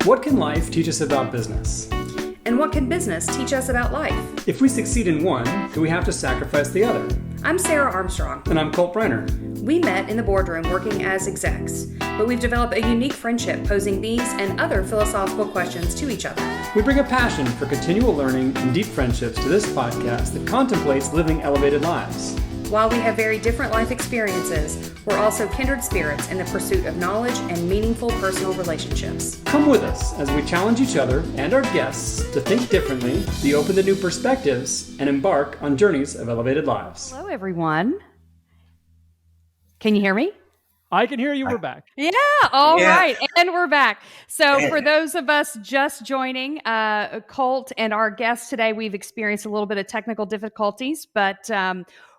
What can life teach us about business? And what can business teach us about life? If we succeed in one, do we have to sacrifice the other? I'm Sarah Armstrong. And I'm Colt Brenner. We met in the boardroom working as execs, but we've developed a unique friendship posing these and other philosophical questions to each other. We bring a passion for continual learning and deep friendships to this podcast that contemplates living elevated lives. While we have very different life experiences, we're also kindred spirits in the pursuit of knowledge and meaningful personal relationships. Come with us as we challenge each other and our guests to think differently, be open to new perspectives, and embark on journeys of elevated lives. Hello, everyone. Can you hear me? I can hear you. We're back. Yeah. All right. And we're back. So for those of us just joining, Colt and our guest today, we've experienced a little bit of technical difficulties, but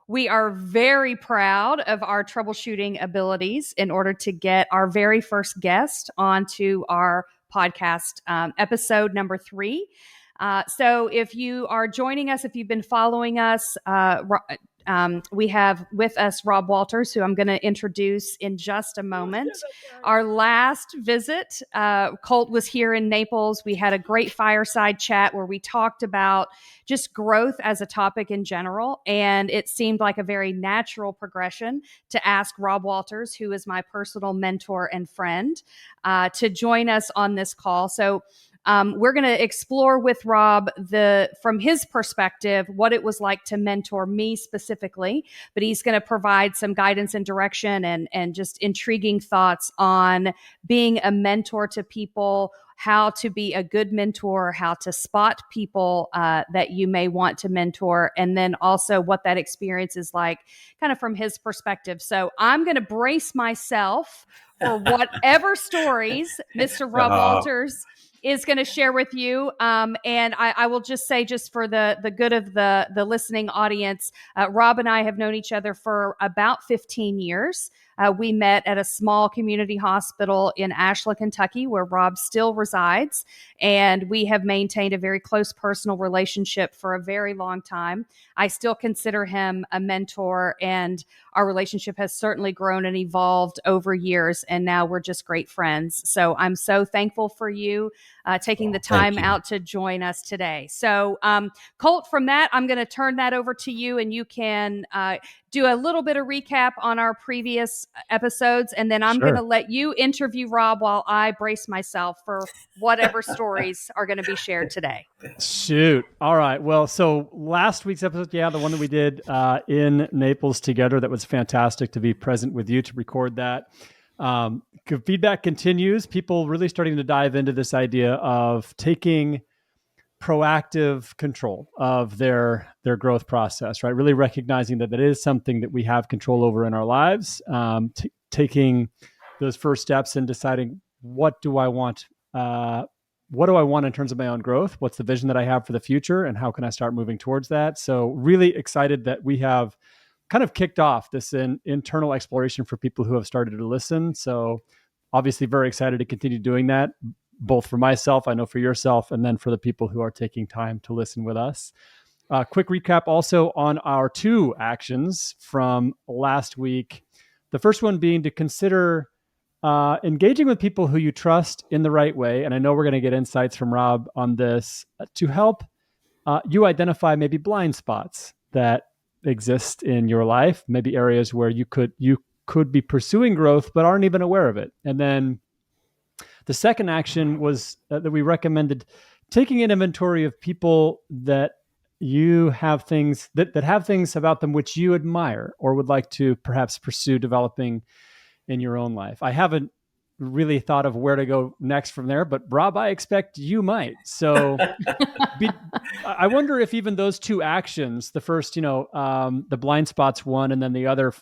we are very proud of our troubleshooting abilities in order to get our very first guest onto our podcast, episode number 3. So if you are joining us, if you've been following us, we have with us Rob Walters, who I'm going to introduce in just a moment. Our last visit, Colt was here in Naples. We had a great fireside chat where we talked about just growth as a topic in general. And it seemed like a very natural progression to ask Rob Walters, who is my personal mentor and friend, to join us on this call. So we're going to explore with Rob from his perspective, what it was like to mentor me specifically, but he's going to provide some guidance and direction and just intriguing thoughts on being a mentor to people, how to be a good mentor, how to spot people that you may want to mentor, and then also what that experience is like kind of from his perspective. So I'm going to brace myself for whatever stories Mr. Rob Walters is going to share with you. And I will just say, just for the good of the listening audience, Rob and I have known each other for about 15 years. We met at a small community hospital in Ashland, Kentucky, where Rob still resides. And we have maintained a very close personal relationship for a very long time. I still consider him a mentor, and our relationship has certainly grown and evolved over years. And now we're just great friends. So I'm so thankful for you taking the time out to join us today. So Colt, from that, I'm going to turn that over to you, and you can do a little bit of recap on our previous episodes, and then I'm going to let you interview Rob while I brace myself for whatever stories are going to be shared today. Shoot. All right. Well, so last week's episode, the one that we did in Naples together, that was fantastic to be present with you to record that. Feedback continues. People really starting to dive into this idea of taking proactive control of their growth process, right? Really recognizing that is something that we have control over in our lives, taking those first steps and deciding what do I want in terms of my own growth? What's the vision that I have for the future, and how can I start moving towards that? So really excited that we have kind of kicked off this internal exploration for people who have started to listen. So obviously very excited to continue doing that, both for myself, I know for yourself, and then for the people who are taking time to listen with us. Quick recap also on our 2 actions from last week. The first one being to consider engaging with people who you trust in the right way. And I know we're going to get insights from Rob on this to help you identify maybe blind spots that exist in your life, maybe areas where you could be pursuing growth but aren't even aware of it. And then the second action was that we recommended taking an inventory of people that you have things that have things about them which you admire or would like to perhaps pursue developing in your own life. I haven't really thought of where to go next from there, but Rob, I expect you might. So I wonder if even those 2 actions, the first, the blind spots one, and then the other,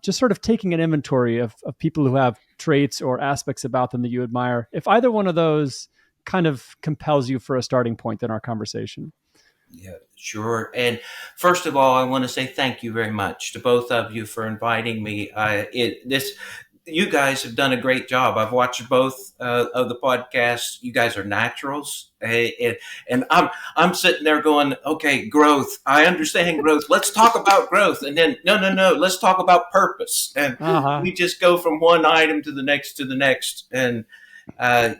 just sort of taking an inventory of people who have traits or aspects about them that you admire, if either one of those kind of compels you for a starting point in our conversation. Yeah, sure. And first of all, I want to say thank you very much to both of you for inviting me. You guys have done a great job. I've watched both of the podcasts. You guys are naturals, and I'm sitting there going, okay, growth. I understand growth. Let's talk about growth. And then no. Let's talk about purpose. And we just go from one item to the next. And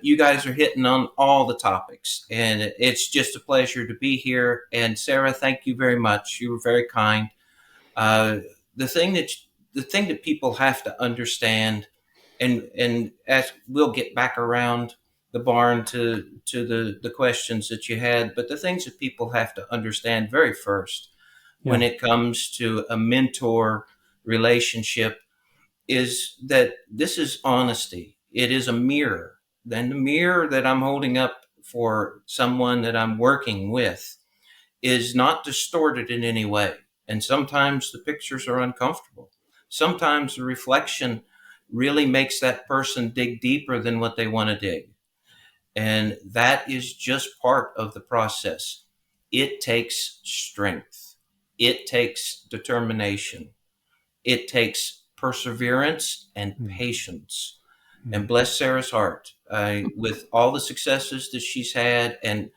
You guys are hitting on all the topics, and it's just a pleasure to be here. And Sarah, thank you very much. You were very kind. Uh, the thing that the thing that people have to understand, and as we'll get back around the barn to the questions that you had, but the things that people have to understand very first when it comes to a mentor relationship is that this is honesty. It is a mirror. Then the mirror that I'm holding up for someone that I'm working with is not distorted in any way. And sometimes the pictures are uncomfortable. Sometimes the reflection really makes that person dig deeper than what they want to dig. And that is just part of the process. It takes strength. It takes determination. It takes perseverance and patience. And bless Sarah's heart with all the successes that she's had. And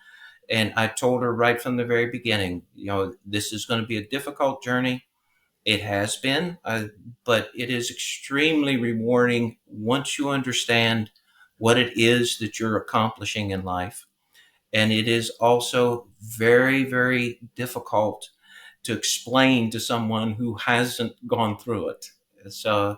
I told her right from the very beginning, this is going to be a difficult journey. It has been, but it is extremely rewarding once you understand what it is that you're accomplishing in life. And it is also very, very difficult to explain to someone who hasn't gone through it. So,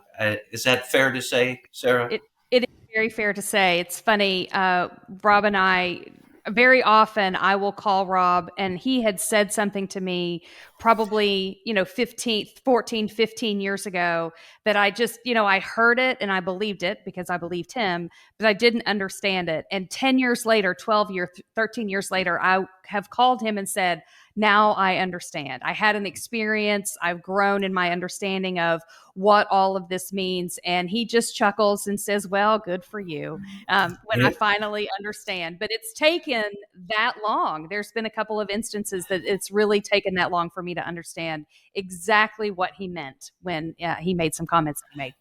is that fair to say, Sarah? It is very fair to say. It's funny. Rob and I, very often I will call Rob, and he had said something to me probably, 15 years ago that I just, I heard it and I believed it because I believed him, but I didn't understand it. And 10 years later, 12 years, 13 years later, I have called him and said, now I understand. I had an experience. I've grown in my understanding of what all of this means. And he just chuckles and says, well, good for you, when I finally understand. But it's taken that long. There's been a couple of instances that it's really taken that long for me to understand exactly what he meant when he made some comments that he made.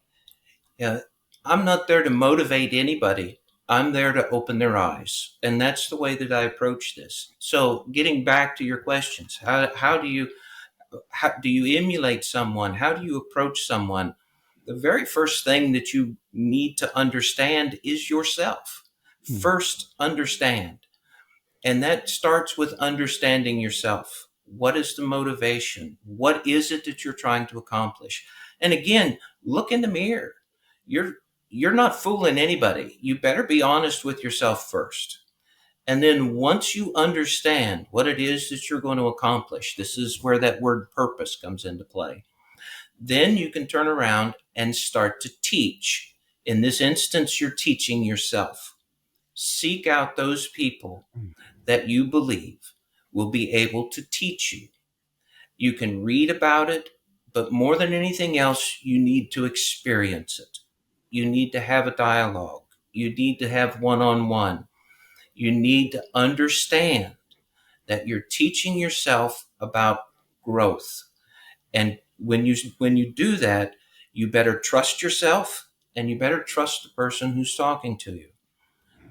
Yeah, I'm not there to motivate anybody. I'm there to open their eyes. And that's the way that I approach this. So getting back to your questions, how do you emulate someone? How do you approach someone? The very first thing that you need to understand is yourself. First, understand. And that starts with understanding yourself. What is the motivation? What is it that you're trying to accomplish? And again, look in the mirror. You're not fooling anybody. You better be honest with yourself first. And then once you understand what it is that you're going to accomplish, this is where that word purpose comes into play. Then you can turn around and start to teach. In this instance, you're teaching yourself. Seek out those people that you believe will be able to teach you. You can read about it, but more than anything else, you need to experience it. You need to have a dialogue. You need to have one-on-one. You need to understand that you're teaching yourself about growth. And when you do that, you better trust yourself and you better trust the person who's talking to you.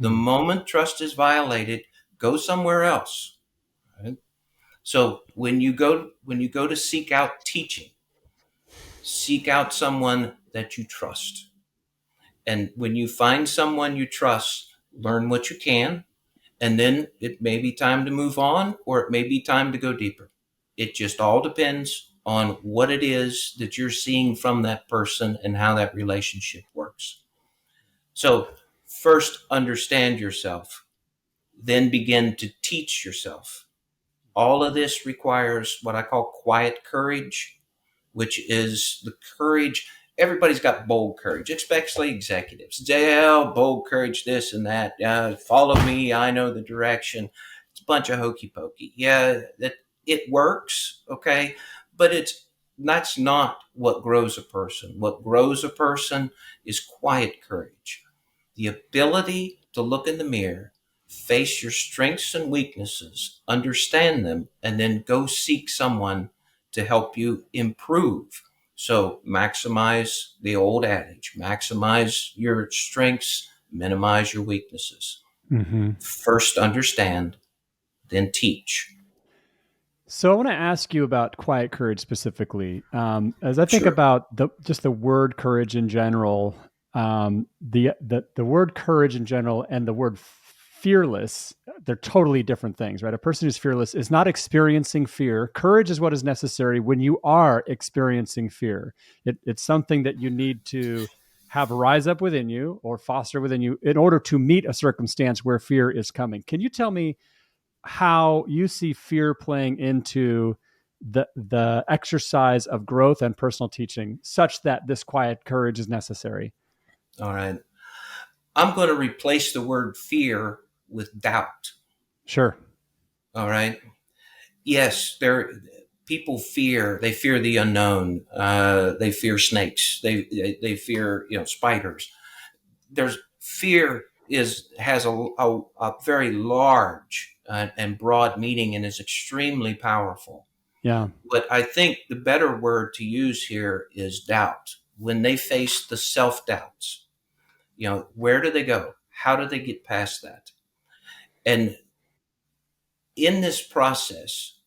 The moment trust is violated, go somewhere else. Right? So when you go to seek out teaching, seek out someone that you trust. And when you find someone you trust, learn what you can, and then it may be time to move on or it may be time to go deeper. It just all depends on what it is that you're seeing from that person and how that relationship works. So first understand yourself, then begin to teach yourself. All of this requires what I call quiet courage, which is the courage. Everybody's got bold courage, especially executives. Bold courage, this and that. Follow me. I know the direction. It's a bunch of hokey pokey. Yeah, that it works. Okay. But that's not what grows a person. What grows a person is quiet courage. The ability to look in the mirror, face your strengths and weaknesses, understand them, and then go seek someone to help you improve. So maximize the old adage, maximize your strengths, minimize your weaknesses. First understand, then teach. So I want to ask you about quiet courage specifically. As I think about just the word courage in general, the word courage in general and the word fearless, they're totally different things, right? A person who's fearless is not experiencing fear. Courage is what is necessary when you are experiencing fear. It's something that you need to have rise up within you or foster within you in order to meet a circumstance where fear is coming. Can you tell me how you see fear playing into the exercise of growth and personal teaching such that this quiet courage is necessary? All right. I'm going to replace the word fear with doubt. Sure. All right. Yes, people fear. They fear the unknown. They fear snakes. They fear spiders. There's fear has a very large and broad meaning and is extremely powerful. Yeah. But I think the better word to use here is doubt. When they face the self-doubts, where do they go? How do they get past that? And in this process,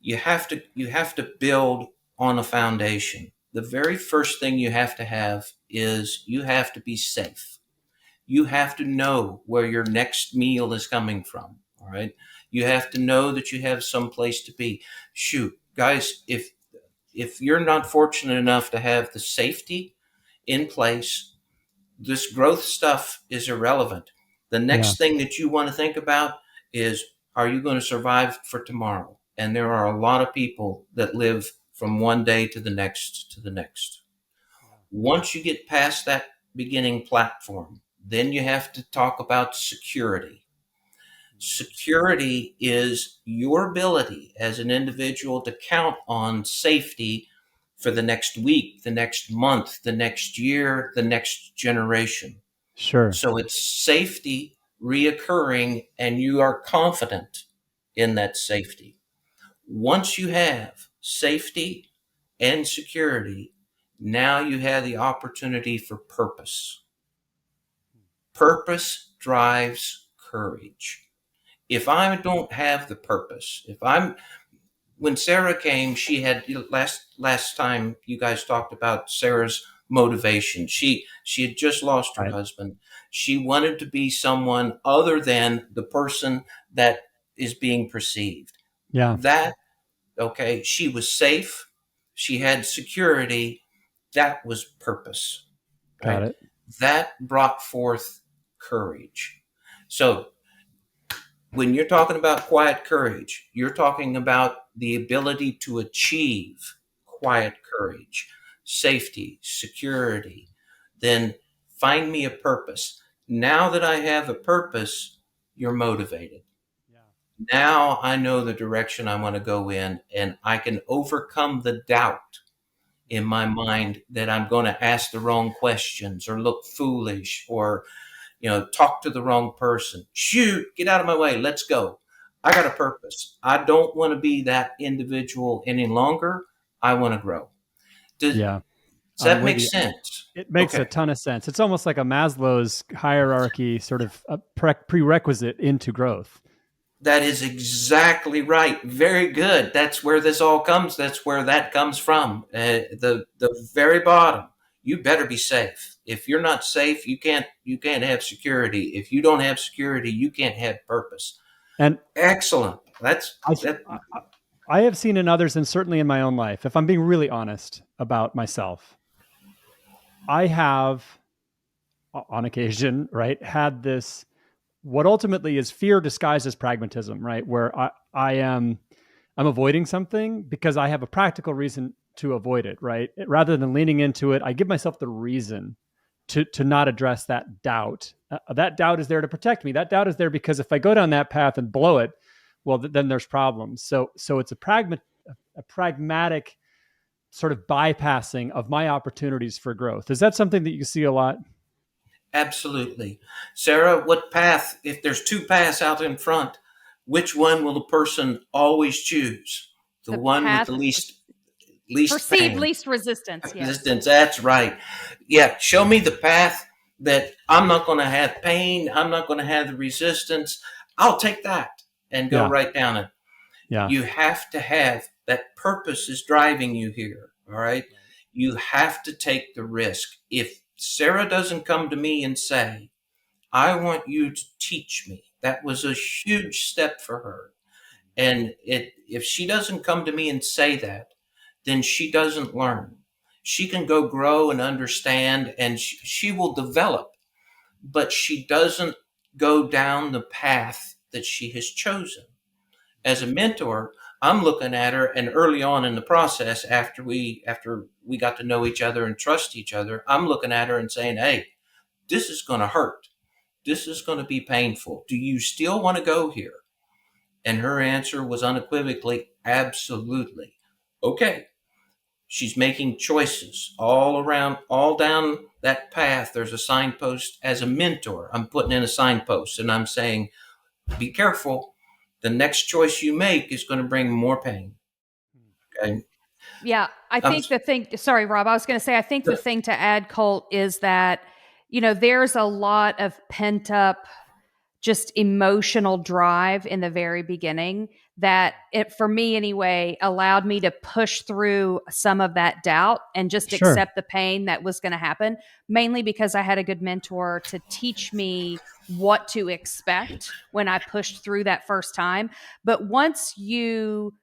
you have to build on a foundation. The very first thing you have to have is you have to be safe. You have to know where your next meal is coming from. All right. You have to know that you have some place to be. Shoot, guys, if you're not fortunate enough to have the safety in place, this growth stuff is irrelevant. The next thing that you want to think about is, are you going to survive for tomorrow? And there are a lot of people that live from one day to the next to the next. Once you get past that beginning platform, then you have to talk about security. Security is your ability as an individual to count on safety for the next week, the next month, the next year, the next generation. Sure. So it's safety reoccurring, and you are confident in that safety. Once you have safety and security, now you have the opportunity for purpose. Purpose drives courage. If I don't have the purpose, when Sarah came, she had last time you guys talked about Sarah's motivation. She had just lost her husband. She wanted to be someone other than the person that is being perceived. Yeah. She was safe. She had security. That was purpose. Got it. That brought forth courage. So when you're talking about quiet courage, you're talking about the ability to achieve quiet courage, safety, security. Then find me a purpose. Now that I have a purpose, you're motivated. Yeah. Now I know the direction I want to go in, and I can overcome the doubt in my mind that I'm going to ask the wrong questions or look foolish or talk to the wrong person. Shoot, get out of my way. Let's go. I got a purpose. I don't want to be that individual any longer. I want to grow. Does that make sense? It makes a ton of sense. It's almost like a Maslow's hierarchy sort of a prerequisite into growth. That is exactly right. Very good. That's where this all comes. That's where that comes from. The very bottom. You better be safe. If you're not safe, you can't have security. If you don't have security, you can't have purpose. And excellent. I have seen in others, and certainly in my own life, if I'm being really honest about myself, I have on occasion, right, had this, what ultimately is fear disguised as pragmatism, right? Where I'm avoiding something because I have a practical reason to avoid it, right? Rather than leaning into it, I give myself the reason to not address that doubt. That doubt is there to protect me. That doubt is there because if I go down that path and blow it, well, then there's problems. So it's a pragmatic sort of bypassing of my opportunities for growth. Is that something that you see a lot? Absolutely. Sarah, what path, if there's two paths out in front, which one will the person always choose? The one with the least perceived pain. Least resistance. Yes. Resistance. That's right. Yeah. Show me the path that I'm not going to have pain. I'm not going to have the resistance. I'll take that and go right down it. Yeah. You have to have that purpose is driving you here. All right. You have to take the risk. If Sarah doesn't come to me and say, I want you to teach me. That was a huge step for her. And if she doesn't come to me and say that, then she doesn't learn. She can go grow and understand, and she will develop, but she doesn't go down the path that she has chosen. As a mentor, I'm looking at her, and early on in the process, after we got to know each other and trust each other, I'm looking at her and saying, hey, this is going to hurt. This is going to be painful. Do you still want to go here? And her answer was unequivocally, absolutely. Okay. She's making choices all around, all down that path. There's a signpost. As a mentor, I'm putting in a signpost and I'm saying, be careful. The next choice you make is going to bring more pain. Okay. Yeah. I think the thing, sorry, Rob, I was going to say, I think the thing to add, Colt, is that, there's a lot of pent up, just emotional drive in the very beginning that it, for me anyway, allowed me to push through some of that doubt and just accept the pain that was going to happen, mainly because I had a good mentor to teach me what to expect when I pushed through that first time. But once you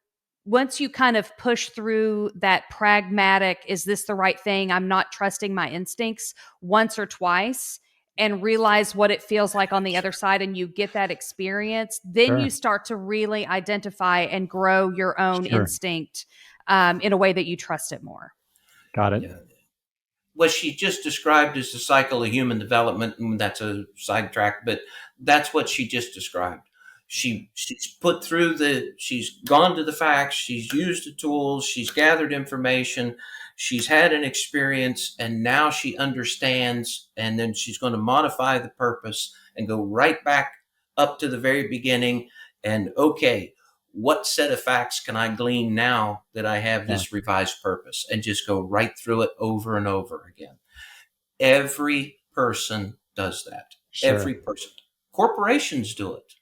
kind of push through that pragmatic, is this the right thing? I'm not trusting my instincts once or twice, and realize what it feels like on the other side, and you get that experience, then you start to really identify and grow your own instinct in a way that you trust it more. Got it. Yeah. What she just described is the cycle of human development, and that's a sidetrack, but that's what she just described. She's she's gone to the facts, she's used the tools, she's gathered information, she's had an experience, and now she understands, and then she's going to modify the purpose and go right back up to the very beginning. And okay, what set of facts can I glean now that I have this revised purpose, and just go right through it over and over again. Every person does that. Every person. Corporations do it.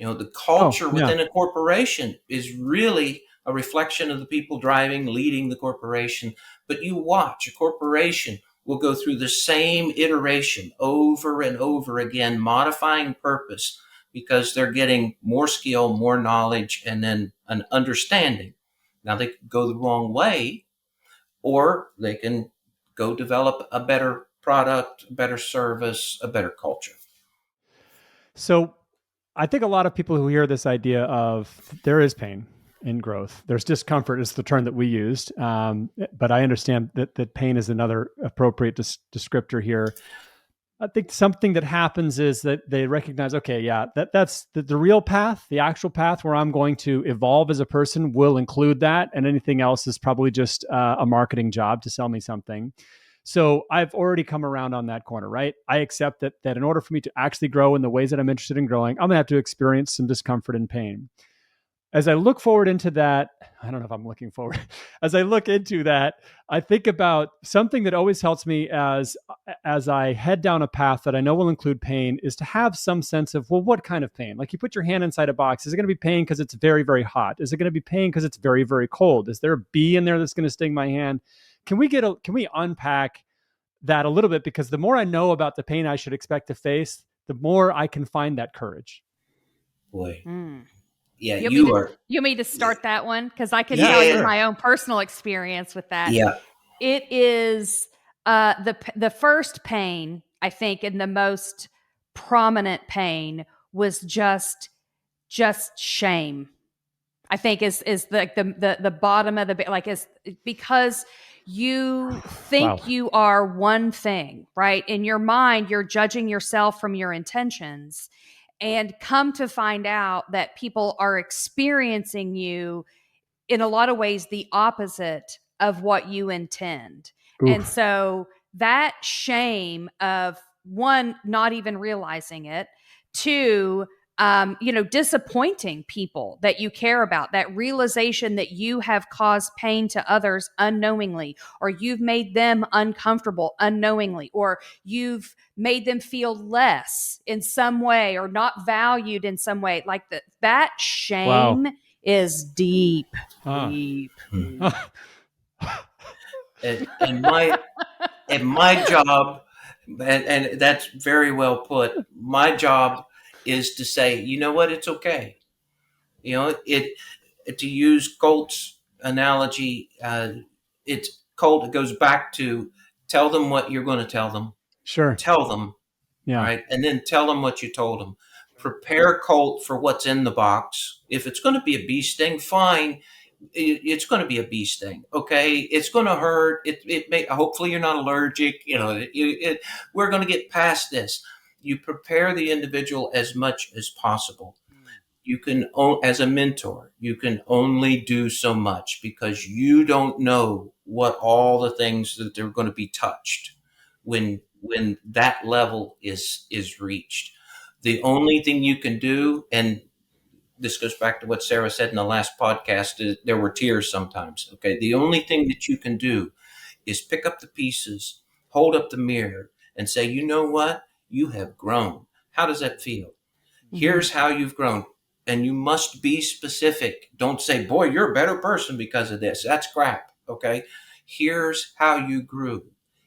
The culture within a corporation is really a reflection of the people driving, leading the corporation. But you watch, a corporation will go through the same iteration over and over again, modifying purpose, because they're getting more skill, more knowledge, and then an understanding. Now, they could go the wrong way, or they can go develop a better product, a better service, a better culture. So I think a lot of people who hear this idea of there is pain in growth, there's discomfort is the term that we used. But I understand that pain is another appropriate descriptor here. I think something that happens is that they recognize, okay, yeah, that's the real path, the actual path where I'm going to evolve as a person will include that. And anything else is probably just a marketing job to sell me something. So I've already come around on that corner, right? I accept that in order for me to actually grow in the ways that I'm interested in growing, I'm going to have to experience some discomfort and pain. As I look forward into that, I don't know if I'm looking forward. As I look into that, I think about something that always helps me as I head down a path that I know will include pain, is to have some sense of, well, what kind of pain? Like, you put your hand inside a box. Is it going to be pain because it's very, very hot? Is it going to be pain because it's very, very cold? Is there a bee in there that's going to sting my hand? Can we unpack that a little bit? Because the more I know about the pain I should expect to face, the more I can find that courage. Boy. Mm. Yeah, you want me to start that one? Because I can tell you my own personal experience with that. Yeah. It is the first pain, I think, and the most prominent pain was just shame. I think is like the bottom of the, like, is because you think you are one thing, right? In your mind, you're judging yourself from your intentions, and come to find out that people are experiencing you in a lot of ways the opposite of what you intend. Oof. And so that shame of, one, not even realizing it, two, disappointing people that you care about, that realization that you have caused pain to others unknowingly, or you've made them uncomfortable unknowingly, or you've made them feel less in some way or not valued in some way. Like that shame is deep. And And my job, and that's very well put. My job is to say, you know what, it's okay. You know, to use Colt's analogy, it's Colt. It goes back to tell them what you're going to tell them. Sure. Tell them, Yeah. right, and then tell them what you told them. Prepare Colt for what's in the box. If it's going to be a bee sting, fine. It's going to be a bee sting. Okay, it's going to hurt. It may. Hopefully, you're not allergic. You know, we're going to get past this. You prepare the individual as much as possible. You can, as a mentor, you can only do so much because you don't know what all the things that they're going to be touched when that level is reached. The only thing you can do, and this goes back to what Sarah said in the last podcast, is there were tears sometimes. Okay, the only thing that you can do is pick up the pieces, hold up the mirror, and say, you know what, you have grown. How does that feel? Here's how you've grown. And you must be specific. Don't say, boy, you're a better person because of this. That's crap. Okay. Here's how you grew.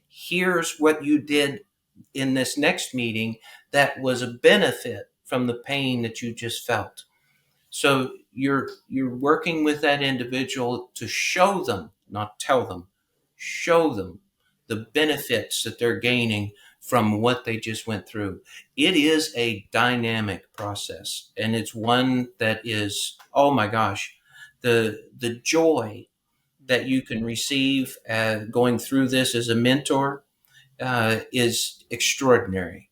Here's what you did in this next meeting that was a benefit from the pain that you just felt. So you're working with that individual to show them, not tell them, show them the benefits that they're gaining from what they just went through. It is a dynamic process, and it's one that is, oh my gosh, the joy that you can receive going through this as a mentor is extraordinary.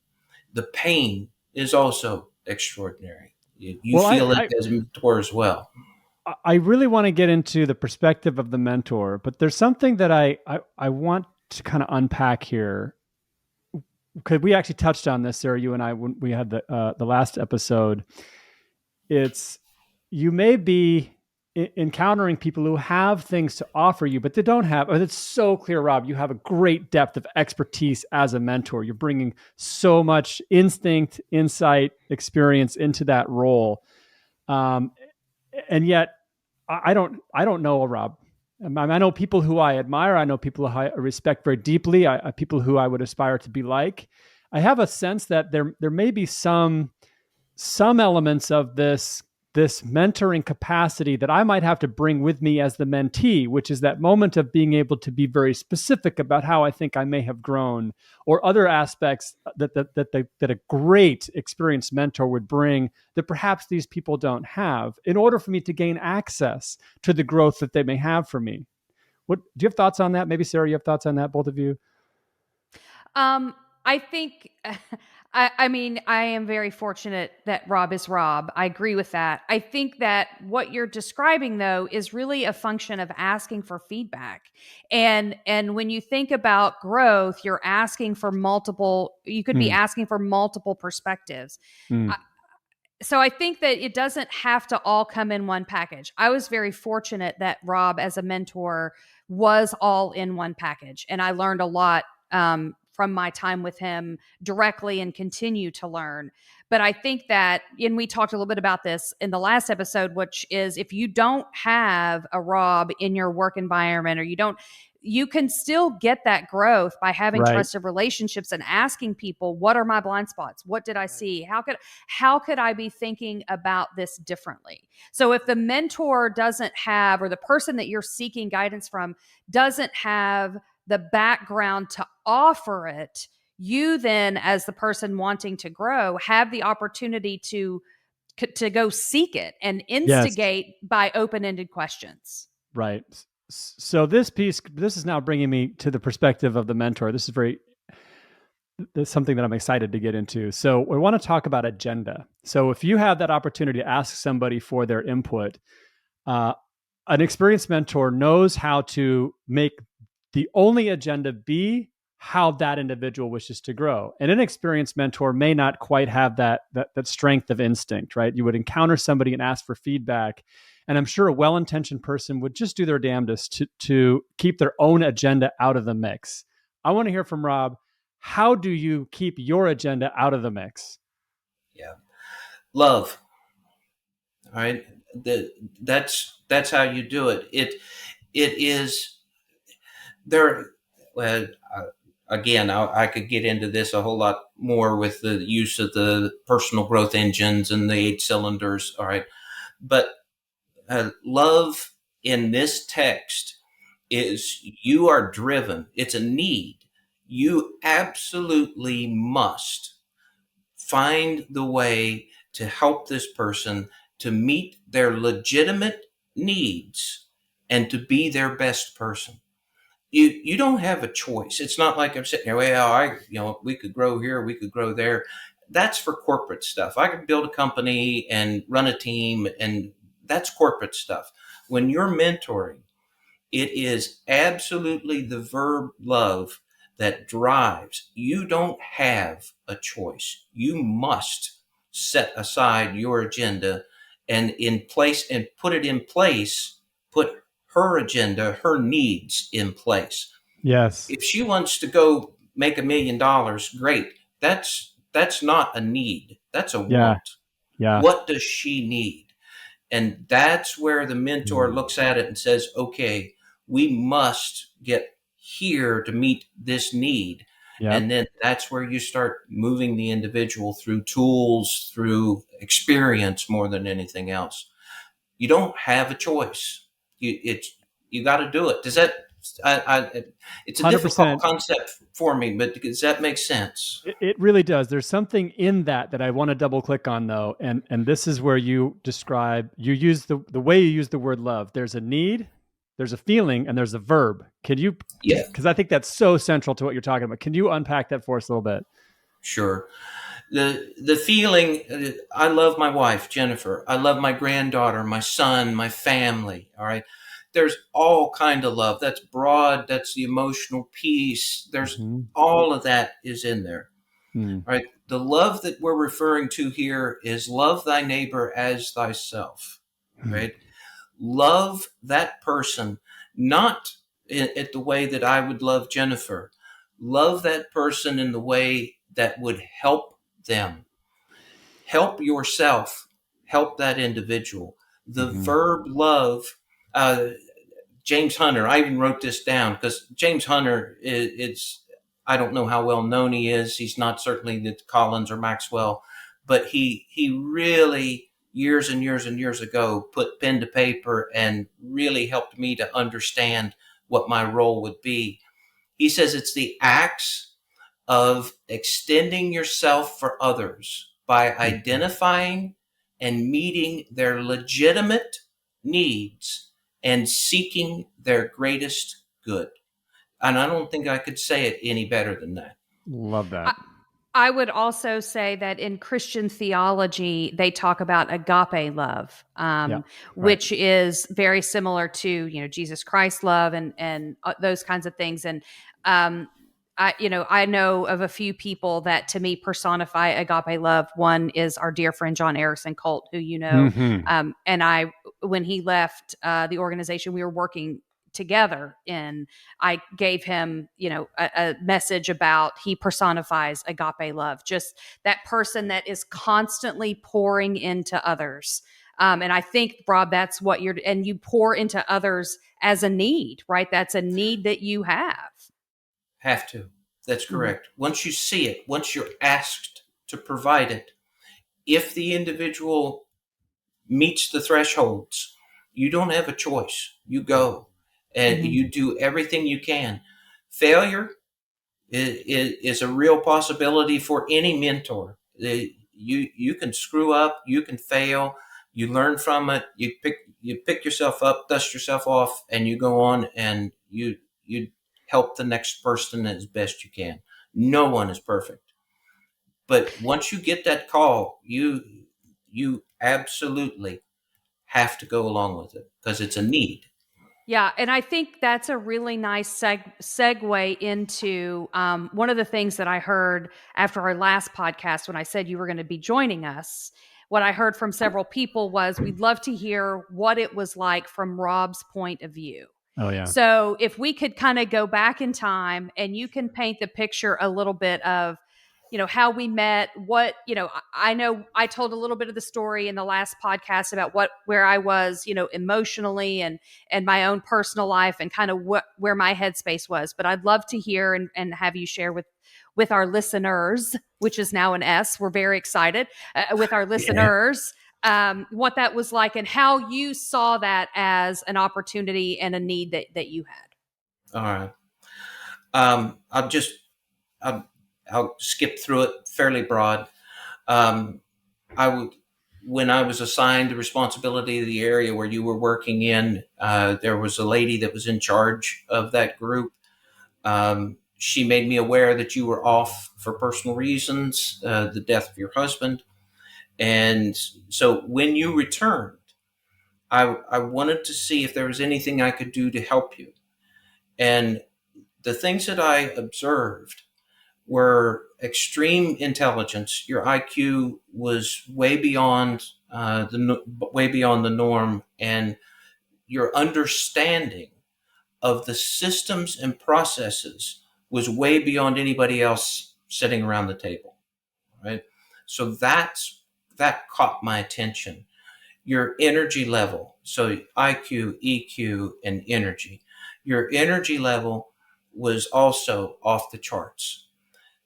The pain is also extraordinary. You Well, feel it as a mentor as well. I really want to get into the perspective of the mentor, but there's something that I want to kind of unpack here, because we actually touched on this, Sarah, you and I, when we had the last episode. It's, you may be encountering people who have things to offer you, but they don't have. And it's so clear, Rob, you have a great depth of expertise as a mentor. You're bringing so much instinct, insight, experience into that role. And yet I don't know, Rob. I know people who I admire. I know people who I respect very deeply. People who I would aspire to be like. I have a sense that there may be some elements of this mentoring capacity that I might have to bring with me as the mentee, which is that moment of being able to be very specific about how I think I may have grown, or other aspects that a great experienced mentor would bring that perhaps these people don't have, in order for me to gain access to the growth that they may have for me. What do you have thoughts on that? Maybe Sarah, you have thoughts on that, both of you? I think, I mean, I am very fortunate that Rob is Rob. I agree with that. I think that what you're describing, though, is really a function of asking for feedback. And when you think about growth, you're asking for multiple, you could be asking for multiple perspectives. So I think that it doesn't have to all come in one package. I was very fortunate that Rob, as a mentor, was all in one package. And I learned a lot from my time with him directly, and continue to learn. But I think that, and we talked a little bit about this in the last episode, which is, if you don't have a Rob in your work environment, or you can still get that growth by having trusted relationships and asking people, what are my blind spots? What did I see? How could I be thinking about this differently? So if the mentor doesn't have, or the person that you're seeking guidance from doesn't have the background to offer it, you then, as the person wanting to grow, have the opportunity to go seek it and instigate by open-ended questions. Right. So this is now bringing me to the perspective of the mentor. This is something that I'm excited to get into. So we want to talk about agenda. So if you have that opportunity to ask somebody for their input, an experienced mentor knows how to make the only agenda be how that individual wishes to grow. And an inexperienced mentor may not quite have that strength of instinct, right? You would encounter somebody and ask for feedback, and I'm sure a well-intentioned person would just do their damnedest to keep their own agenda out of the mix. I want to hear from Rob. How do you keep your agenda out of the mix? Yeah. Love. All right. That's how you do it. It is there. again, I could get into this a whole lot more with the use of the personal growth engines and the 8 cylinders. All right. But love in this text is you are driven. It's a need. You absolutely must find the way to help this person to meet their legitimate needs and to be their best person. You don't have a choice. It's not like I'm sitting there, well, we could grow here, we could grow there. That's for corporate stuff. I could build a company and run a team, and that's corporate stuff. When you're mentoring, it is absolutely the verb love that drives. You don't have a choice. You must set aside your agenda and put it in place, put her agenda, her needs in place. Yes. If she wants to go make $1 million, great. That's not a need. That's a want. Yeah. What does she need? And that's where the mentor looks at it and says, okay, we must get here to meet this need. Yep. And then that's where you start moving the individual through tools, through experience more than anything else. You don't have a choice. You got to do it. Does that? It's a 100%. Difficult concept for me, but does that make sense? It really does. There's something in that I want to double click on, though, and this is where you use the way you use the word love. There's a need, there's a feeling, and there's a verb. Can you? Yeah. Because I think that's so central to what you're talking about. Can you unpack that for us a little bit? Sure. The feeling, I love my wife, Jennifer. I love my granddaughter, my son, my family. All right. There's all kind of love. That's broad. That's the emotional piece. There's all of that is in there. All right. The love that we're referring to here is love thy neighbor as thyself. Right. Love that person, not at the way that I would love Jennifer. Love that person in the way that would help them. Help yourself. Help that individual. The verb love, James Hunter, I even wrote this down because James Hunter is, I don't know how well known he is. He's not certainly the Collins or Maxwell, but he really years and years and years ago put pen to paper and really helped me to understand what my role would be. He says it's the acts of extending yourself for others by identifying and meeting their legitimate needs and seeking their greatest good. And I don't think I could say it any better than that. Love that. I would also say that in Christian theology, they talk about agape love, which is very similar to, Jesus Christ love and those kinds of things. And I know of a few people that to me personify agape love. One is our dear friend John Harrison Colt, who and when he left the organization we were working together in, I gave him, a message about he personifies agape love, just that person that is constantly pouring into others. And I think, Rob, that's what and you pour into others as a need, right? That's a need that you have. Have to. That's correct. Once you see it, once you're asked to provide it, if the individual meets the thresholds, you don't have a choice. You go. And you do everything you can. Failure is a real possibility for any mentor. You can screw up, you can fail, you learn from it, you pick yourself up, dust yourself off, and you go on and you help the next person as best you can. No one is perfect. But once you get that call, you absolutely have to go along with it because it's a need. Yeah, and I think that's a really nice segue into one of the things that I heard after our last podcast when I said you were going to be joining us. What I heard from several people was we'd love to hear what it was like from Rob's point of view. Oh, yeah. So if we could kind of go back in time and you can paint the picture a little bit of how we met, I know I told a little bit of the story in the last podcast about where I was, emotionally and my own personal life and kind of where my headspace was. But I'd love to hear and have you share with our listeners, which is now an S. We're very excited with our listeners. What that was like and how you saw that as an opportunity and a need that you had. All right. I'll skip through it fairly broad. When I was assigned the responsibility of the area where you were working in, there was a lady that was in charge of that group. She made me aware that you were off for personal reasons, the death of your husband. And so when you returned, I wanted to see if there was anything I could do to help you. And the things that I observed were extreme intelligence. Your IQ was way beyond the norm, and your understanding of the systems and processes was way beyond anybody else sitting around the table. Right, so that caught my attention. Your energy level, so IQ, EQ, and energy. Your energy level was also off the charts.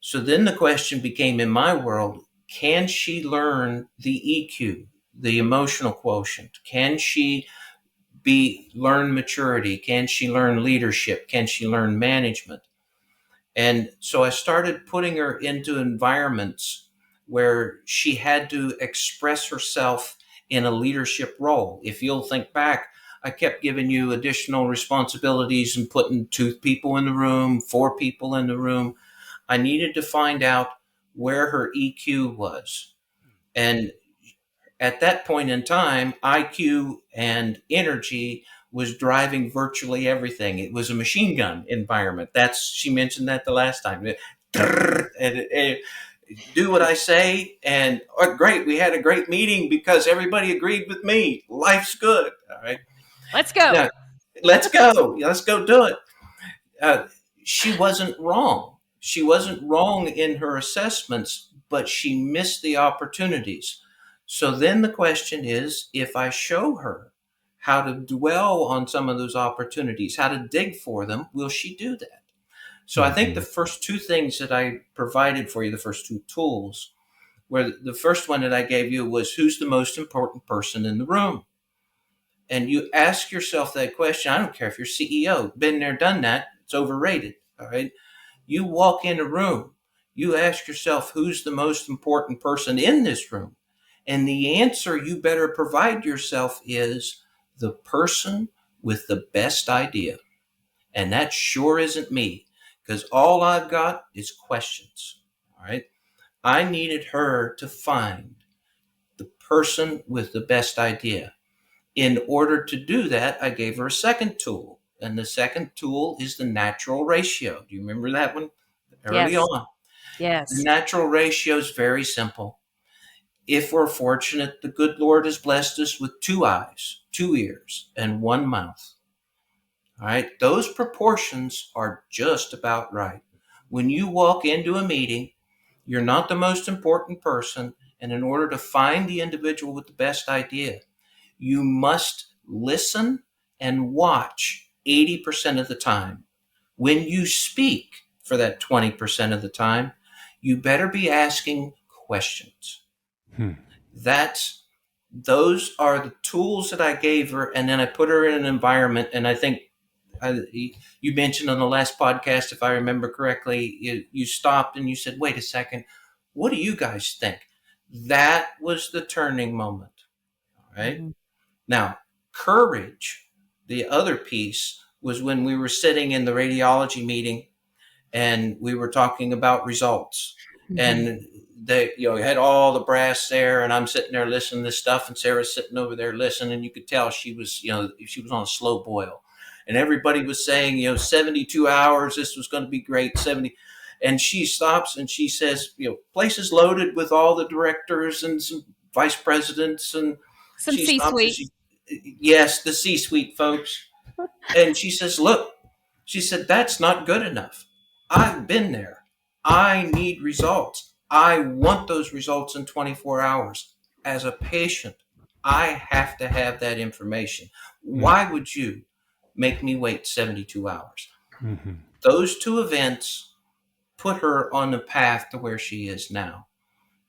So then the question became in my world, can she learn the EQ, the emotional quotient? Can she learn maturity? Can she learn leadership? Can she learn management? And so I started putting her into environments where she had to express herself in a leadership role. If you'll think back, I kept giving you additional responsibilities and putting 2 people in the room, 4 people in the room. I needed to find out where her EQ was. And at that point in time, IQ and energy was driving virtually everything. It was a machine gun environment. She mentioned that the last time. And do what I say, and great, we had a great meeting because everybody agreed with me. Life's good. All right. Let's go. Now, let's go. Let's go do it. She wasn't wrong. She wasn't wrong in her assessments, but she missed the opportunities. So then the question is, if I show her how to dwell on some of those opportunities, how to dig for them, will she do that? So I think the first 2 things that I provided for you, the first 2 tools, where the first one that I gave you was, who's the most important person in the room? And you ask yourself that question. I don't care if you're CEO, been there, done that. It's overrated. All right. You walk in a room, you ask yourself, who's the most important person in this room? And the answer you better provide yourself is the person with the best idea. And that sure isn't me, because all I've got is questions. All right. I needed her to find the person with the best idea. In order to do that, I gave her a second tool. And the second tool is the natural ratio. Do you remember that one? Early on. Yes. The natural ratio is very simple. If we're fortunate, the good Lord has blessed us with 2 eyes, 2 ears, and 1 mouth. All right. Those proportions are just about right. When you walk into a meeting, you're not the most important person. And in order to find the individual with the best idea, you must listen and watch 80% of the time. When you speak for that 20% of the time, you better be asking questions. Those are the tools that I gave her, and then I put her in an environment. And I think you mentioned on the last podcast, if I remember correctly, you stopped and you said, wait a second, what do you guys think? That was the turning moment. All right. Mm-hmm. Now, courage, the other piece, was when we were sitting in the radiology meeting and we were talking about results. Mm-hmm. And they, had all the brass there, and I'm sitting there listening to this stuff, and Sarah's sitting over there listening, and you could tell she was on a slow boil. And everybody was saying, 72 hours, this was going to be great, 70. And she stops and she says, place is loaded with all the directors and some vice presidents and some C-suite. Yes, the C-suite folks. And she says, look, she said, that's not good enough. I've been there. I need results. I want those results in 24 hours. As a patient, I have to have that information. Why would you make me wait 72 hours? Mm-hmm. Those two events put her on the path to where she is now,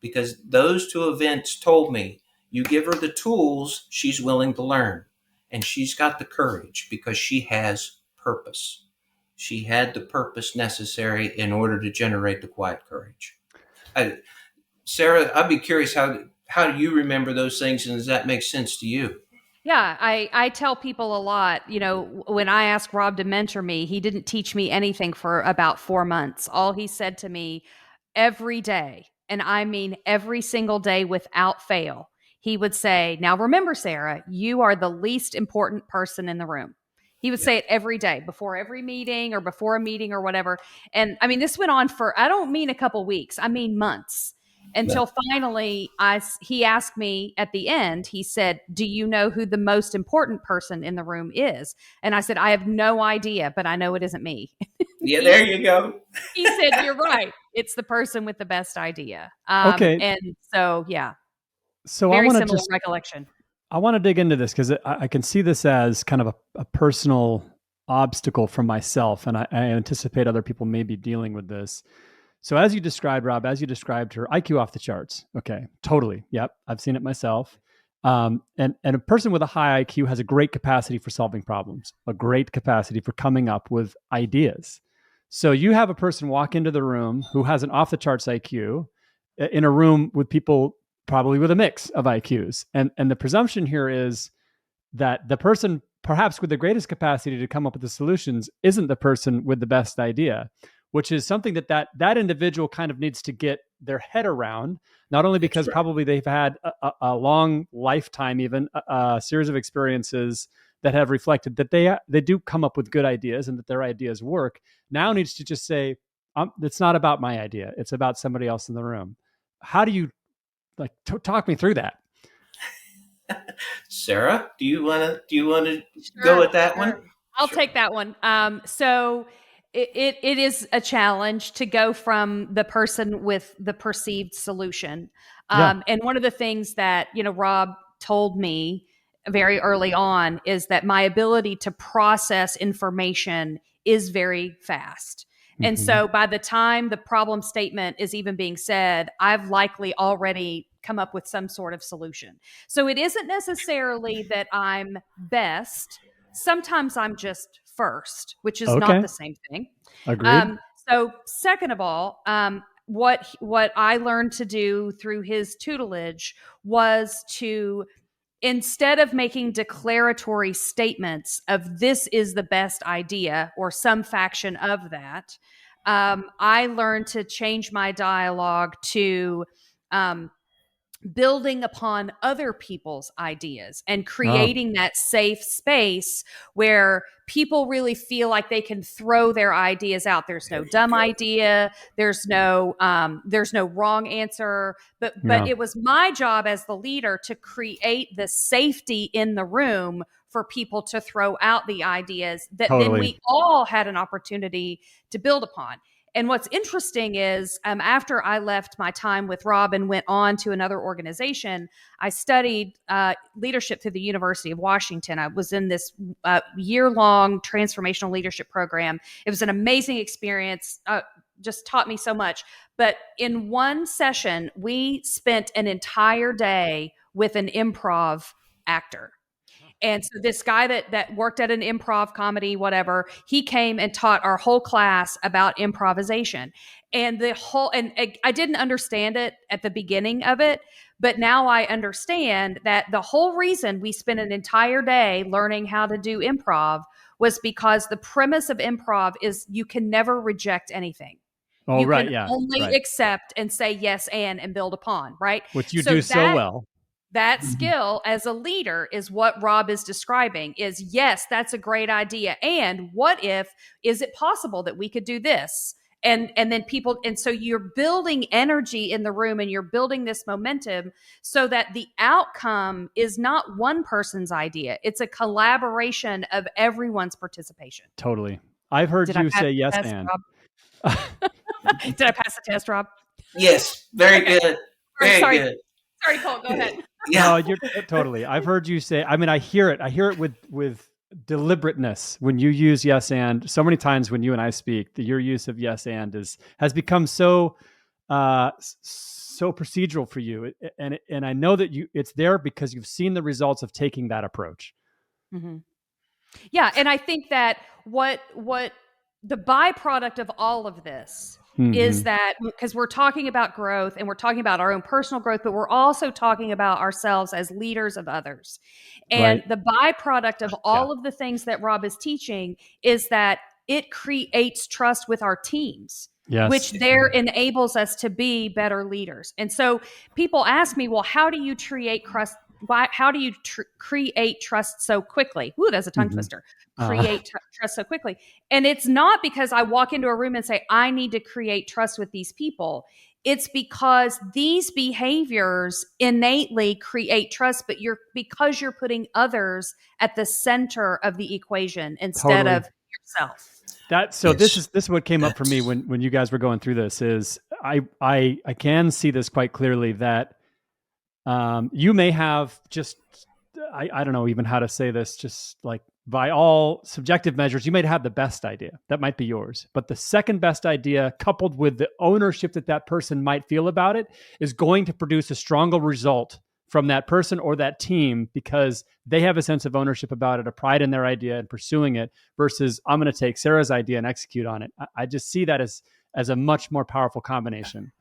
because those two events told me, you give her the tools, she's willing to learn, and she's got the courage because she has purpose. She had the purpose necessary in order to generate the quiet courage. Sarah, I'd be curious, how do you remember those things, and does that make sense to you? Yeah, I tell people a lot, when I asked Rob to mentor me, he didn't teach me anything for about 4 months. All he said to me every day, and I mean every single day without fail, he would say, "Now remember, Sarah, you are the least important person in the room." He would Yeah. say it every day before every meeting or before a meeting or whatever. And I mean, this went on for, I don't mean a couple weeks, I mean months. Until finally he asked me at the end, he said, "Do you know who the most important person in the room is?" And I said, "I have no idea, but I know it isn't me." Yeah, there you go. He said, "You're right. It's the person with the best idea." Okay. And so, yeah, So very similar recollection. I want to dig into this because I can see this as kind of a personal obstacle for myself. And I anticipate other people may be dealing with this. So as you described, Rob, as you described her, IQ off the charts. Okay, totally. Yep, I've seen it myself. And a person with a high IQ has a great capacity for solving problems, a great capacity for coming up with ideas. So you have a person walk into the room who has an off the charts IQ in a room with people probably with a mix of IQs. And the presumption here is that the person perhaps with the greatest capacity to come up with the solutions isn't the person with the best idea, which is something that individual kind of needs to get their head around, not only because probably they've had a long lifetime, even a series of experiences that have reflected that they do come up with good ideas and that their ideas work. Now needs to just say, it's not about my idea. It's about somebody else in the room. How do you talk me through that? Sarah, do you want to Sure, go with that one? I'll take that one. So it is a challenge to go from the person with the perceived solution. And one of the things that, Rob told me very early on is that my ability to process information is very fast. And so by the time the problem statement is even being said, I've likely already come up with some sort of solution. So it isn't necessarily that I'm best. Sometimes I'm just first, which is not the same thing. Agreed. So second of all, what I learned to do through his tutelage was to, instead of making declaratory statements of this is the best idea or some faction of that, I learned to change my dialogue to building upon other people's ideas and creating that safe space where people really feel like they can throw their ideas out. There's no dumb idea. There's no wrong answer. But it was my job as the leader to create the safety in the room for people to throw out the ideas that then we all had an opportunity to build upon. And what's interesting is after I left my time with Rob and went on to another organization, I studied leadership through the University of Washington. I was in this year-long transformational leadership program. It was an amazing experience, just taught me so much. But in one session, we spent an entire day with an improv actor. And so this guy that worked at an improv comedy, whatever, he came and taught our whole class about improvisation. And I didn't understand it at the beginning of it, but now I understand that the whole reason we spent an entire day learning how to do improv was because the premise of improv is you can never reject anything. You can only accept and say yes and build upon, right? Which you do so well. That skill as a leader is what Rob is describing is, yes, that's a great idea. And what if, is it possible that we could do this? And then people, and so you're building energy in the room and you're building this momentum so that the outcome is not one person's idea. It's a collaboration of everyone's participation. Totally. I've heard you say yes and. Did I pass the test, Rob? Yes, very Okay. good. Very Sorry. good. Sorry, Colt, go ahead. Yeah. No, you're totally. I've heard you say. I mean, I hear it. I hear it with deliberateness when you use yes and. So many times when you and I speak, your use of yes and has become so so procedural for you, and I know that it's there because you've seen the results of taking that approach. Mm-hmm. Yeah, and I think that what the byproduct of all of this is that, because we're talking about growth and we're talking about our own personal growth, but we're also talking about ourselves as leaders of others. And Right. the byproduct of all of the things that Rob is teaching is that it creates trust with our teams. Yes. Which there enables us to be better leaders. And so people ask me, well, how do you create trust? How do you create trust so quickly? Ooh, that's a tongue twister. Create trust so quickly. And it's not because I walk into a room and say, I need to create trust with these people. It's because these behaviors innately create trust, but because you're putting others at the center of the equation instead of yourself. This is what came up for me when you guys were going through this. Is I can see this quite clearly that you may have just I don't know even how to say this, just like by all subjective measures, you might have the best idea. That might be yours. But the second best idea, coupled with the ownership that person might feel about it, is going to produce a stronger result from that person or that team because they have a sense of ownership about it, a pride in their idea and pursuing it, versus I'm going to take Sarah's idea and execute on it. I just see that as a much more powerful combination.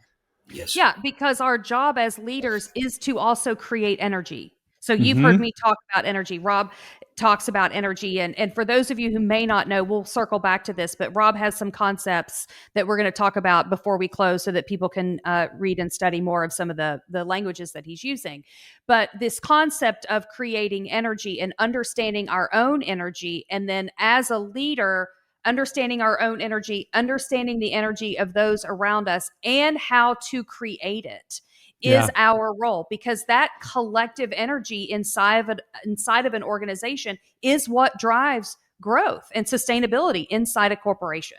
Yes. Yeah, because our job as leaders is to also create energy. So you've heard me talk about energy. Rob talks about energy. And for those of you who may not know, we'll circle back to this, but Rob has some concepts that we're going to talk about before we close so that people can read and study more of some of the languages that he's using. But this concept of creating energy and understanding our own energy, and then as a leader, understanding our own energy, understanding the energy of those around us, and how to create it is our role, because that collective energy inside of an organization is what drives growth and sustainability inside a corporation.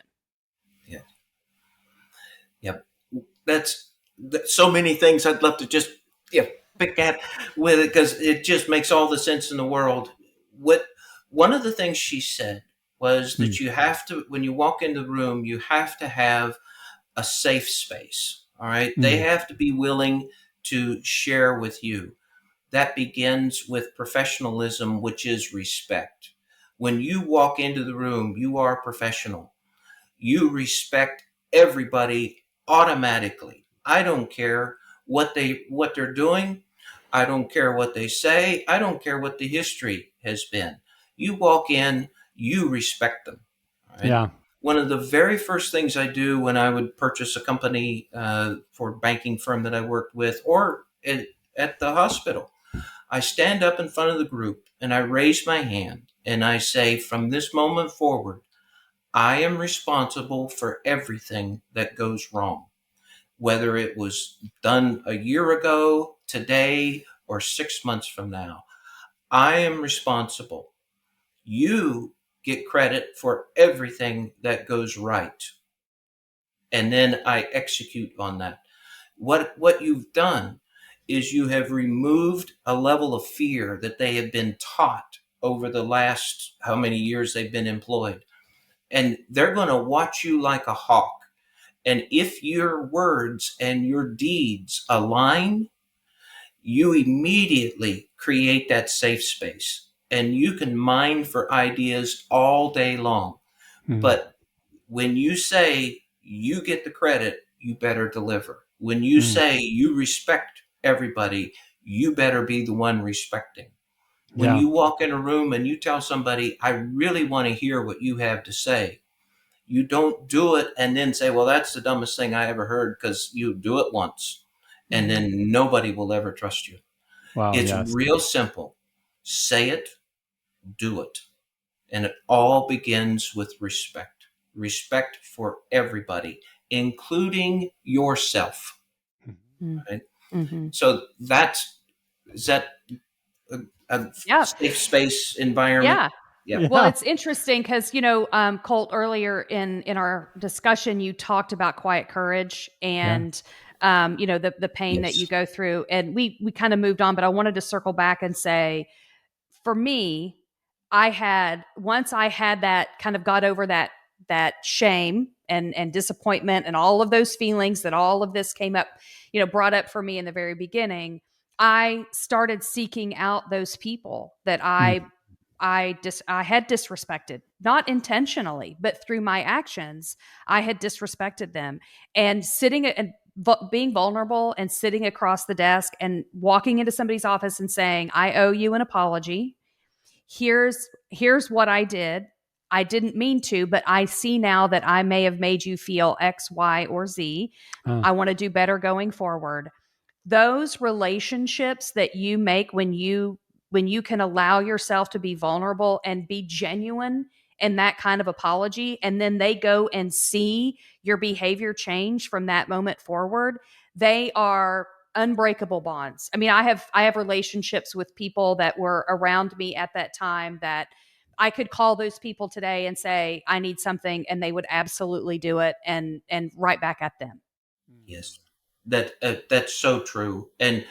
Yeah. Yep. That's so many things I'd love to just pick at with it because it just makes all the sense in the world. One of the things she said was that you have to, when you walk in the room, you have to have a safe space. All right. They have to be willing to share with you. That begins with professionalism, which is respect. When you walk into the room, you are professional. You respect everybody automatically. I don't care what they're doing. I don't care what they say. I don't care what the history has been. You walk in, you respect them. Right? Yeah. One of the very first things I do when I would purchase a company for a banking firm that I worked with, or at the hospital, I stand up in front of the group and I raise my hand and I say, from this moment forward, I am responsible for everything that goes wrong, whether it was done a year ago, today, or 6 months from now. I am responsible. You get credit for everything that goes right. And then I execute on that. What you've done is you have removed a level of fear that they have been taught over the last how many years they've been employed. And they're going to watch you like a hawk. And if your words and your deeds align, you immediately create that safe space. And you can mine for ideas all day long. But when you say you get the credit, you better deliver. When you say you respect everybody, you better be the one respecting. When you walk in a room and you tell somebody, I really want to hear what you have to say, you don't do it and then say, well, that's the dumbest thing I ever heard, because you do it once and then nobody will ever trust you. Wow. It's real simple. Say it, do it. And it all begins with respect. Respect for everybody, including yourself. Right? So is that a safe space environment? Yeah. Well, it's interesting because, Colt, earlier in our discussion, you talked about quiet courage and the pain that you go through. And we kind of moved on, but I wanted to circle back and say, for me, once I had that, kind of got over that shame and disappointment and all of those feelings that all of this came up, brought up for me in the very beginning, I started seeking out those people that I had disrespected, not intentionally, but through my actions, I had disrespected them. And being vulnerable and sitting across the desk and walking into somebody's office and saying, I owe you an apology. Here's what I did. I didn't mean to, but I see now that I may have made you feel X, Y, or Z. I want to do better going forward. Those relationships that you make when you can allow yourself to be vulnerable and be genuine in that kind of apology, and then they go and see your behavior change from that moment forward, they are unbreakable bonds. I mean, I have relationships with people that were around me at that time that I could call those people today and say, I need something, and they would absolutely do it and right back at them. Yes, that's so true. And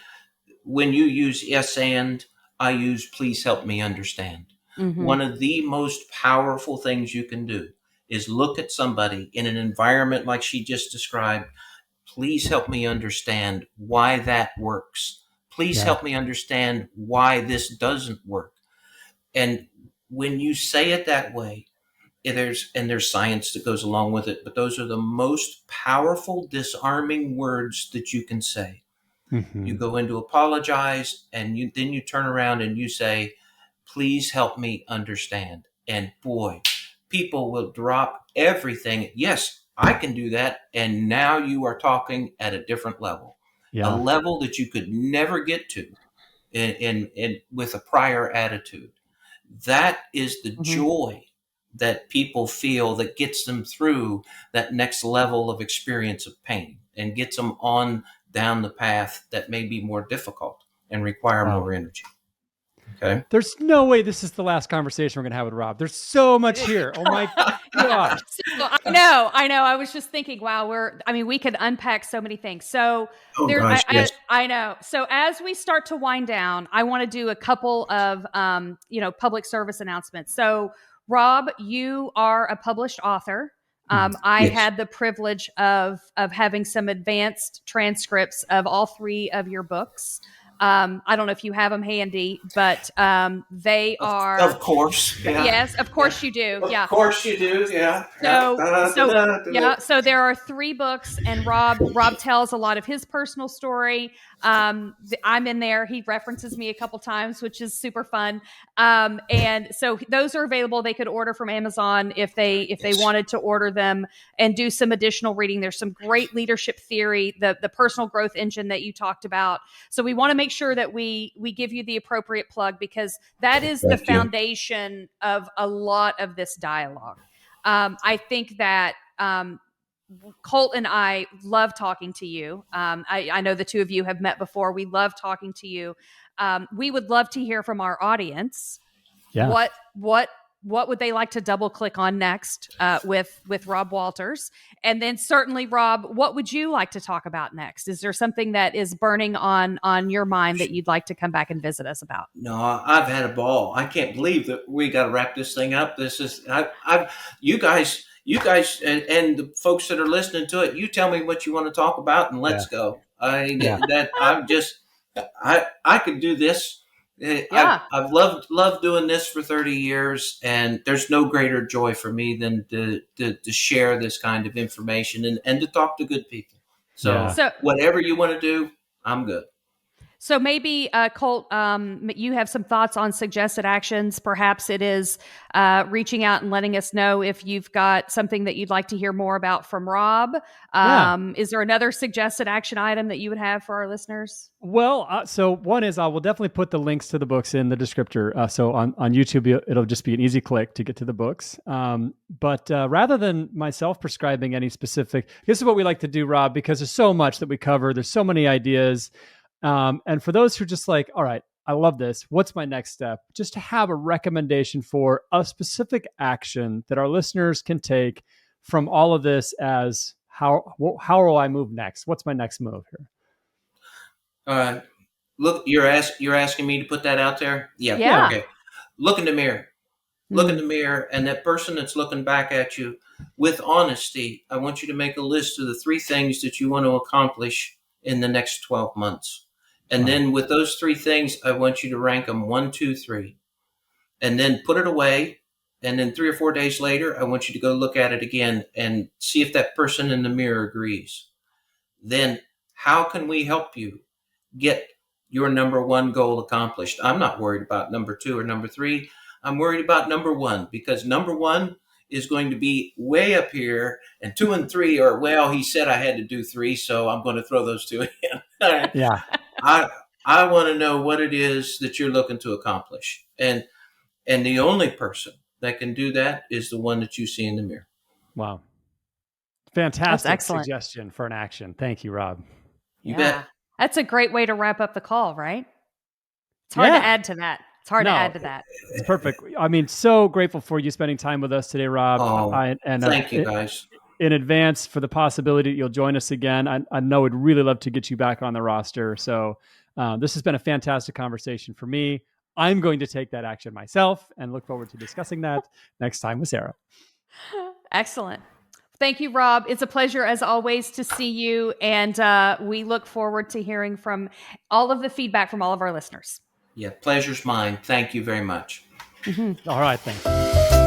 when you use yes and, I use please help me understand. Mm-hmm. One of the most powerful things you can do is look at somebody in an environment like she just described. Please help me understand why that works. Please help me understand why this doesn't work. And when you say it that way, there's science that goes along with it, but those are the most powerful disarming words that you can say. Mm-hmm. You go into apologize, and then you turn around and you say, please help me understand. And boy, people will drop everything. Yes, I can do that. And now you are talking at a different level, a level that you could never get to in with a prior attitude. That is the joy that people feel that gets them through that next level of experience of pain and gets them on down the path that may be more difficult and require more energy. Okay. There's no way this is the last conversation we're going to have with Rob. There's so much here. Oh my gosh. So, I know. I was just thinking, wow, we could unpack so many things. So yes. I know. So as we start to wind down, I want to do a couple of, public service announcements. So Rob, you are a published author. I had the privilege of having some advanced transcripts of all three of your books. I don't know if you have them handy, but they are. Of course. Yeah. Yes, of course you do. Yeah. Of course you do. Yeah. So there are 3 books, and Rob tells a lot of his personal story. I'm in there. He references me a couple times, which is super fun. And so those are available. They could order from Amazon if they wanted to order them and do some additional reading. There's some great leadership theory, the personal growth engine that you talked about. So we want to make sure that we give you the appropriate plug, because that is the foundation of a lot of this dialogue. I think that Colt and I love talking to you. I know the two of you have met before. We love talking to you. We would love to hear from our audience. Yeah. What would they like to double click on next with Rob Walters? And then certainly, Rob, what would you like to talk about next? Is there something that is burning on your mind that you'd like to come back and visit us about? No, I've had a ball. I can't believe that we got to wrap this thing up. This is you guys and the folks that are listening to it. You tell me what you want to talk about, and let's go. I could do this. I've loved doing this for 30 years, and there's no greater joy for me than to share this kind of information and to talk to good people. So whatever you want to do, I'm good. So maybe, Colt, you have some thoughts on suggested actions. Perhaps it is reaching out and letting us know if you've got something that you'd like to hear more about from Rob. Is there another suggested action item that you would have for our listeners? Well, so one is I will definitely put the links to the books in the descriptor. So on YouTube, it'll just be an easy click to get to the books. But rather than myself prescribing any specific, this is what we like to do, Rob, because there's so much that we cover. There's so many ideas. And for those who are just like, all right, I love this. What's my next step? Just to have a recommendation for a specific action that our listeners can take from all of this as how will I move next? What's my next move here? Look, you're asking me to put that out there? Yeah. Okay. Look in the mirror. Look in the mirror, and that person that's looking back at you with honesty, I want you to make a list of the 3 things that you want to accomplish in the next 12 months. And then with those 3 things, I want you to rank them 1, 2, 3, and then put it away. And then 3 or 4 days later, I want you to go look at it again and see if that person in the mirror agrees. Then how can we help you get your number 1 goal accomplished? I'm not worried about number 2 or number 3. I'm worried about number 1, because number 1 is going to be way up here, and 2 and 3 are, well, he said I had to do 3, so I'm going to throw those 2 in. Yeah. I want to know what it is that you're looking to accomplish. And the only person that can do that is the one that you see in the mirror. Wow. Fantastic excellent suggestion for an action. Thank you, Rob. You bet. That's a great way to wrap up the call, right? It's hard to add to that. It's hard to add to that. It's perfect. I mean, so grateful for you spending time with us today, Rob. Thank you, guys. In advance for the possibility that you'll join us again. I know we'd really love to get you back on the roster. So this has been a fantastic conversation for me. I'm going to take that action myself and look forward to discussing that next time with Sarah. Excellent. Thank you, Rob. It's a pleasure, as always, to see you. And we look forward to hearing from all of the feedback from all of our listeners. Yeah, pleasure's mine. Thank you very much. All right, thanks.